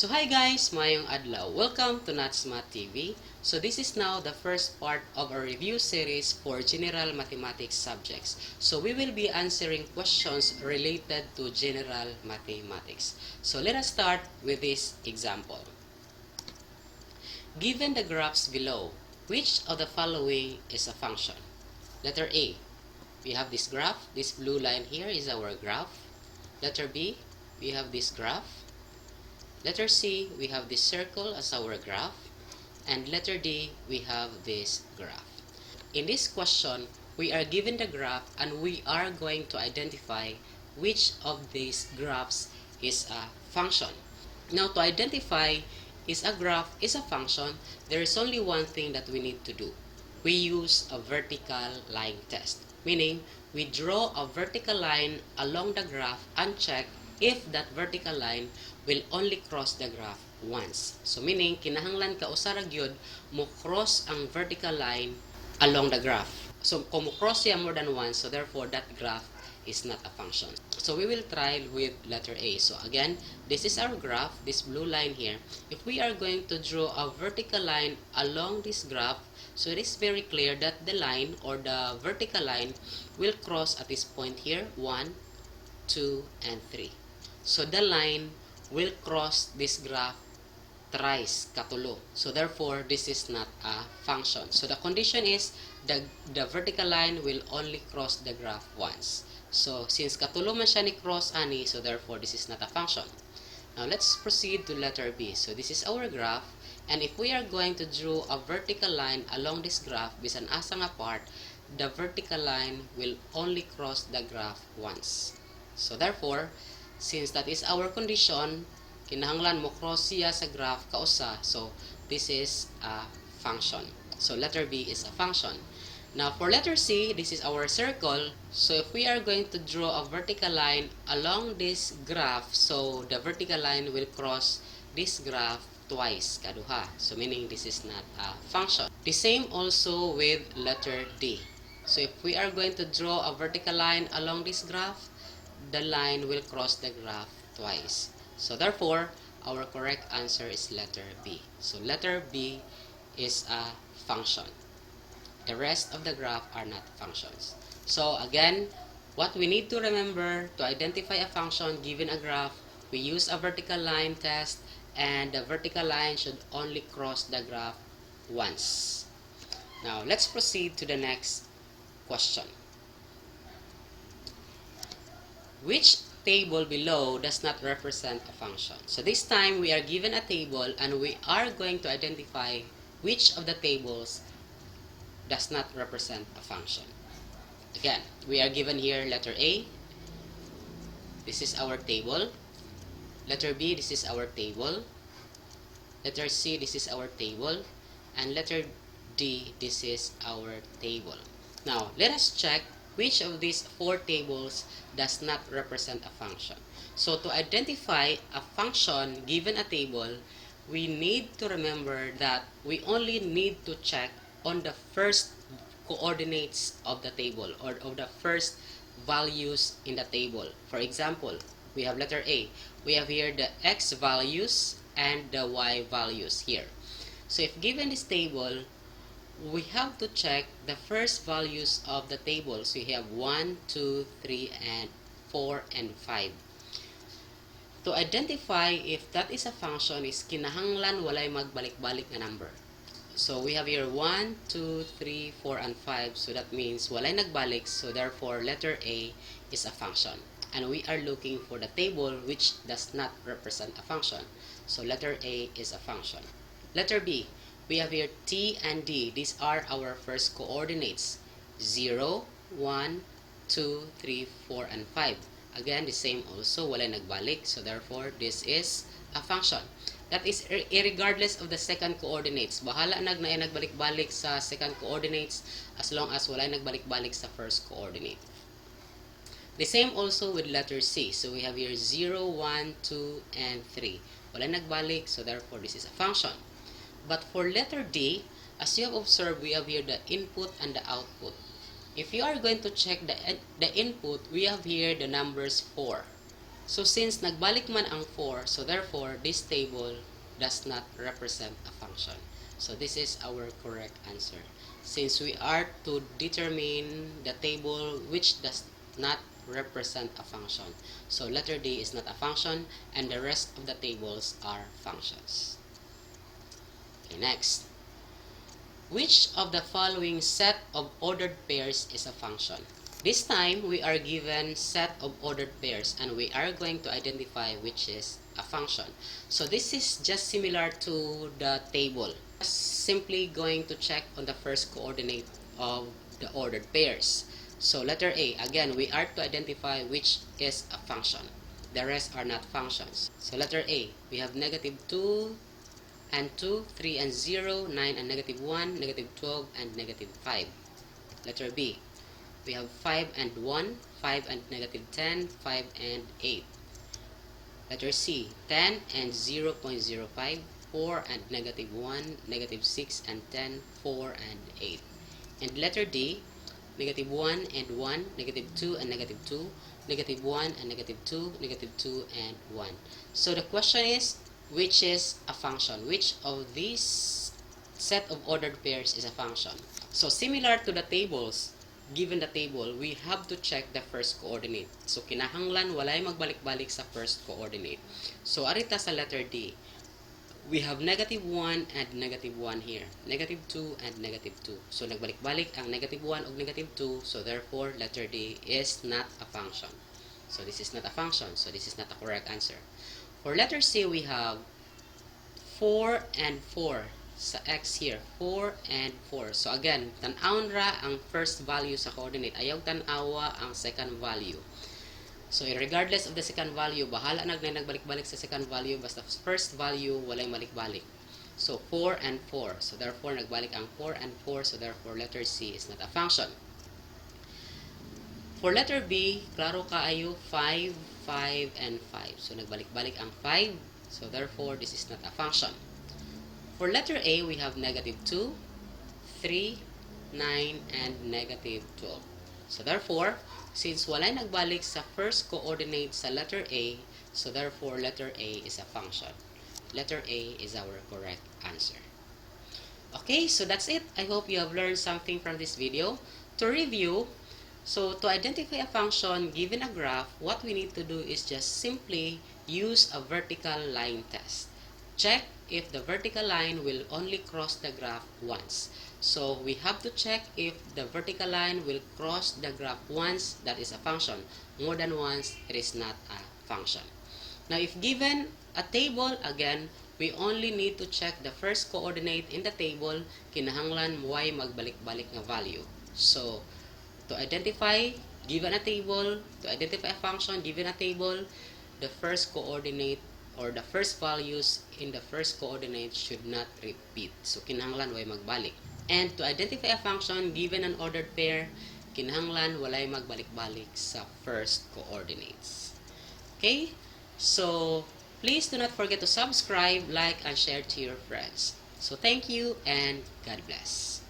So hi guys, mayong adlaw. Welcome to NatzMath TV. So this is now the first part of our review series for general mathematics subjects. So we will be answering questions related to general mathematics. So let us start with this example. Given the graphs below, which of the following is a function? Letter A, we have this graph. This blue line here is our graph. Letter B, we have this graph. Letter C, we have this circle as our graph. And letter D, we have this graph. In this question, we are given the graph and we are going to identify which of these graphs is a function. Now, to identify is a graph is a function, there is only one thing that we need to do. We use a vertical line test, meaning we draw a vertical line along the graph and check if that vertical line will only cross the graph once. So meaning, kinahanglan ka usara gyud mo cross ang vertical line along the graph. So kung mo cross siya more than once, so therefore that graph is not a function. So we will try with letter A. So again, this is our graph, this blue line here. If we are going to draw a vertical line along this graph, so it is very clear that the line or the vertical line will cross at this point here, 1, 2, and 3. So the line will cross this graph thrice, katulo. So therefore, this is not a function. So the condition is the vertical line will only cross the graph once. So since katulo man siya ni cross ani, so therefore this is not a function. Now let's proceed to letter B. So this is our graph, and if we are going to draw a vertical line along this graph bisan asa nga part, the vertical line will only cross the graph once. So therefore, since that is our condition, kinahanglan mo cross siya sa graph kausa. So this is a function. So letter B is a function. Now for letter C, this is our circle. So if we are going to draw a vertical line along this graph, so the vertical line will cross this graph twice, kaduha. So meaning this is not a function. The same also with letter D. So if we are going to draw a vertical line along this graph, the line will cross the graph twice. So therefore, our correct answer is letter B. So letter B is a function. The rest of the graph are not functions. So again, what we need to remember to identify a function given a graph, we use a vertical line test, and the vertical line should only cross the graph once. Now let's proceed to the next question. Which table below does not represent a function? So this time we are given a table and we are going to identify which of the tables does not represent a function. Again, we are given here letter A. This is our table. Letter B, this is our table. Letter C, this is our table. And letter D, this is our table. Now, let us check which of these four tables does not represent a function. So to identify a function given a table, we need to remember that we only need to check on the first coordinates of the table or of the first values in the table. For example, we have letter A. We have here the x values and the y values here. So if given this table, we have to check the first values of the table. So we have 1, 2, 3, and 4, and 5. To identify if that is a function is kinahanglan walay magbalik-balik na number. So we have here 1, 2, 3, 4, and 5. So that means walay nagbalik. So therefore, letter A is a function. And we are looking for the table which does not represent a function. So letter A is a function. Letter B. We have here T and D. These are our first coordinates. 0, 1, 2, 3, 4, and 5. Again, the same also, walay nagbalik. So therefore, this is a function. That is irregardless of the second coordinates. Bahala nagbalik-balik sa second coordinates as long as walay nagbalik-balik sa first coordinate. The same also with letter C. So we have here 0, 1, 2, and 3. Walay nagbalik, so therefore this is a function. But for letter D, as you have observed, we have here the input and the output. If you are going to check the input, we have here the numbers 4. So since nagbalik man ang 4, so therefore this table does not represent a function. So this is our correct answer. Since we are to determine the table which does not represent a function. So letter D is not a function and the rest of the tables are functions. Okay, next. Which of the following set of ordered pairs is a function? This time, we are given set of ordered pairs and we are going to identify which is a function. So this is just similar to the table. Simply going to check on the first coordinate of the ordered pairs. So letter A, again, we are to identify which is a function. The rest are not functions. So letter A, we have negative 2 and 2, 3 and 0, 9 and negative 1, negative 12 and negative 5. Letter B, we have 5 and 1, 5 and negative 10, 5 and 8. Letter C, 10 and 0.05, 4 and negative 1, negative 6 and 10, 4 and 8. And letter D, negative 1 and 1, negative 2 and negative 2, negative 1 and negative 2, negative 2 and 1. So the question is, which is a function? Which of these set of ordered pairs is a function? So similar to the tables, given the table, we have to check the first coordinate. So kinahanglan walay magbalik-balik sa first coordinate. So arita sa letter D, we have negative 1 and negative 1 here. Negative 2 and negative 2. So nagbalik-balik ang negative 1 o negative 2. So therefore, letter D is not a function. So this is not a function. So this is not a correct answer. For letter C, we have 4 and 4 sa X here. 4 and 4. So again, tan-awon ra ang first value sa coordinate. Ayaw tan-awa ang second value. So regardless of the second value, bahala na nagbalik-balik sa second value. Basta first value, walay balik-balik. So 4 and 4. So therefore, nagbalik ang 4 and 4. So therefore, letter C is not a function. For letter B, klaro kaayo 5, 5, and 5. So nagbalik-balik ang 5. So therefore, this is not a function. For letter A, we have negative 2, 3, 9, and negative 12. So therefore, since walay nagbalik sa first coordinate sa letter A, so therefore, letter A is a function. Letter A is our correct answer. Okay, so that's it. I hope you have learned something from this video. To review, so to identify a function given a graph, what we need to do is just simply use a vertical line test. Check if the vertical line will only cross the graph once. So we have to check if the vertical line will cross the graph once, that is a function. More than once, it is not a function. Now if given a table, again, we only need to check the first coordinate in the table, kinahanglan y magbalik-balik nga value. So to identify, given a table, to identify a function given a table, the first coordinate or the first values in the first coordinate should not repeat. So kinahanglan way magbalik. And to identify a function given an ordered pair, kinahanglan walay magbalik-balik sa first coordinates. Okay? So please do not forget to subscribe, like, and share to your friends. So thank you and God bless.